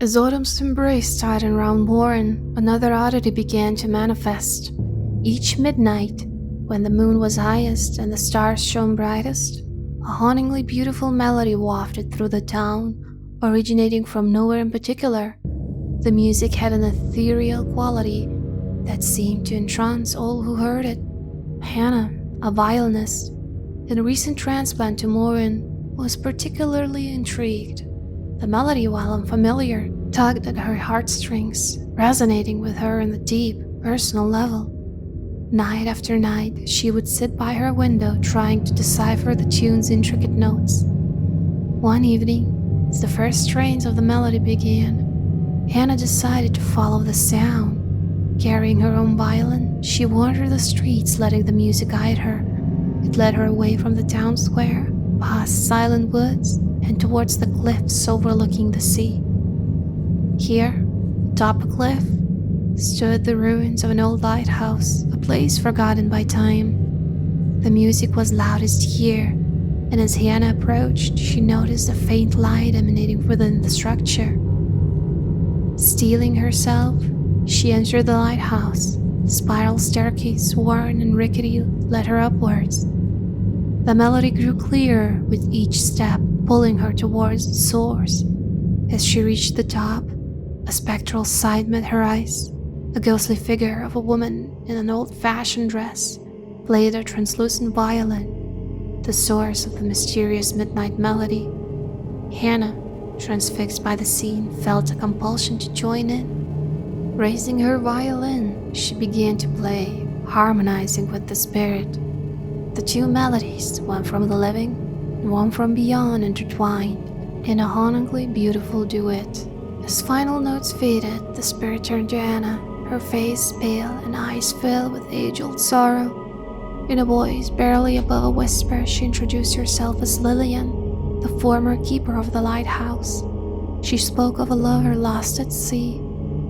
As autumn's embrace tightened round Morren, another oddity began to manifest. Each midnight, when the moon was highest and the stars shone brightest, a hauntingly beautiful melody wafted through the town, originating from nowhere in particular. The music had an ethereal quality that seemed to entrance all who heard it. Hannah, a violinist, in a recent transplant to Morren, was particularly intrigued. The melody, while unfamiliar, tugged at her heartstrings, resonating with her on a deep, personal level. Night after night, she would sit by her window trying to decipher the tune's intricate notes. One evening, as the first strains of the melody began, Hannah decided to follow the sound. Carrying her own violin, she wandered the streets, letting the music guide her. It led her away from the town square, past silent woods, and towards the cliffs overlooking the sea. Here, atop a cliff, stood the ruins of an old lighthouse, a place forgotten by time. The music was loudest here, and as Hannah approached, she noticed a faint light emanating within the structure. Steeling herself, she entered the lighthouse. The spiral staircase, worn and rickety, led her upwards. The melody grew clearer with each step, pulling her towards its source. As she reached the top, a spectral sight met her eyes. A ghostly figure of a woman in an old-fashioned dress played a translucent violin, the source of the mysterious midnight melody. Hannah, transfixed by the scene, felt a compulsion to join in. Raising her violin, she began to play, harmonizing with the spirit. The two melodies, one from the living and one from beyond, intertwined in a hauntingly beautiful duet. As final notes faded, the spirit turned to Hannah, her face pale and eyes filled with age-old sorrow. In a voice barely above a whisper, she introduced herself as Lillian, the former keeper of the lighthouse. She spoke of a lover lost at sea,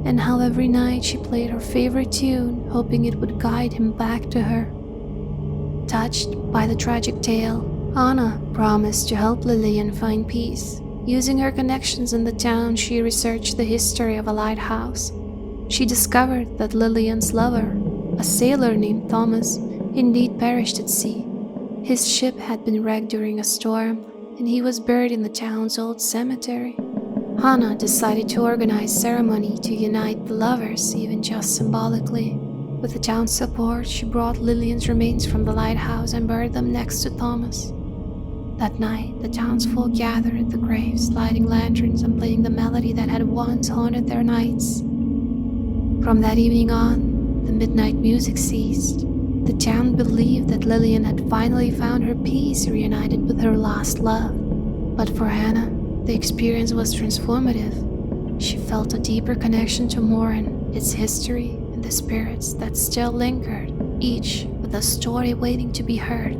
and how every night she played her favorite tune, hoping it would guide him back to her. Touched by the tragic tale, Anna promised to help Lillian find peace. Using her connections in the town, she researched the history of a lighthouse. She discovered that Lillian's lover, a sailor named Thomas, indeed perished at sea. His ship had been wrecked during a storm, and he was buried in the town's old cemetery. Hannah decided to organize a ceremony to unite the lovers, even just symbolically. With the town's support, she brought Lillian's remains from the lighthouse and buried them next to Thomas. That night, the townsfolk gathered at the graves, lighting lanterns and playing the melody that had once haunted their nights. From that evening on, the midnight music ceased. The town believed that Lillian had finally found her peace, reunited with her lost love. But for Hannah, the experience was transformative. She felt a deeper connection to Morren, its history, and the spirits that still lingered, each with a story waiting to be heard.